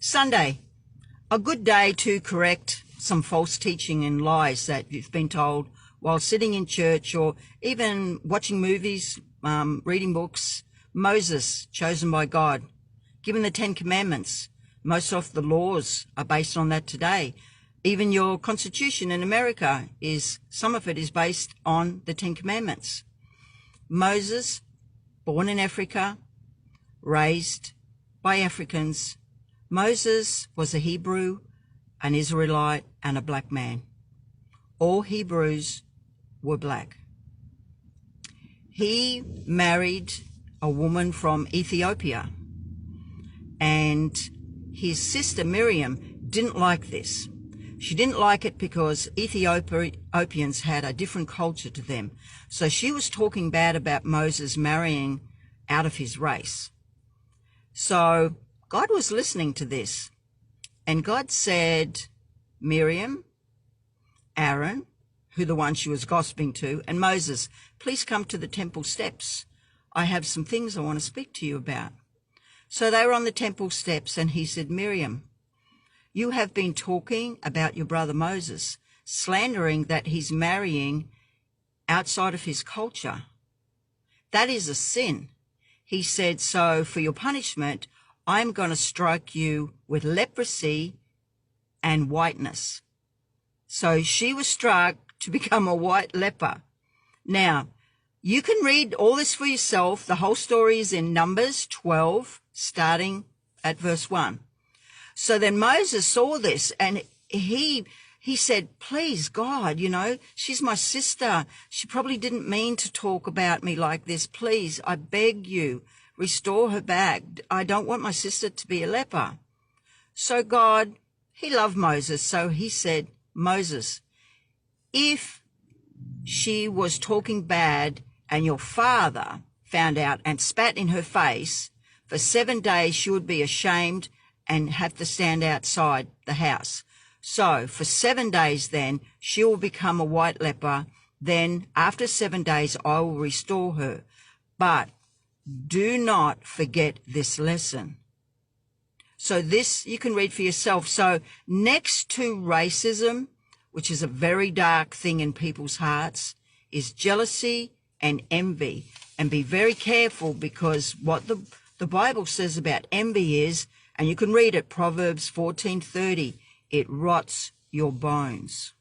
Sunday, a good day to correct some false teaching and lies that you've been told while sitting in church or even watching movies, reading books. Moses, chosen by God, given the 10 Commandments. Most of the laws are based on that today. Even your Constitution in America some of it is based on the 10 Commandments. Moses, born in Africa, raised by Africans. Moses was a Hebrew, an Israelite, and a black man. All Hebrews were black. He married a woman from Ethiopia, and his sister Miriam didn't like this. She didn't like it because Ethiopians had a different culture to them. So she was talking bad about Moses marrying out of his race. So God was listening to this, and God said, Miriam, Aaron, who the one she was gossiping to, and Moses, please come to the temple steps. I have some things I want to speak to you about. So they were on the temple steps, and he said, Miriam, you have been talking about your brother Moses, slandering that he's marrying outside of his culture. That is a sin. He said, so for your punishment, I'm going to strike you with leprosy and whiteness. So she was struck to become a white leper. Now, you can read all this for yourself. The whole story is in Numbers 12, starting at verse 1. So then Moses saw this, and he said, please, God, she's my sister. She probably didn't mean to talk about me like this. Please, I beg you, restore her back. I don't want my sister to be a leper. So God, he loved Moses. So he said, Moses, if she was talking bad and your father found out and spat in her face, for 7 days she would be ashamed and have to stand outside the house. So for 7 days then, she will become a white leper. Then after 7 days, I will restore her. But do not forget this lesson. So this you can read for yourself. So next to racism, which is a very dark thing in people's hearts, is jealousy and envy. And be very careful, because what the Bible says about envy is, and you can read it, Proverbs 14:30, it rots your bones.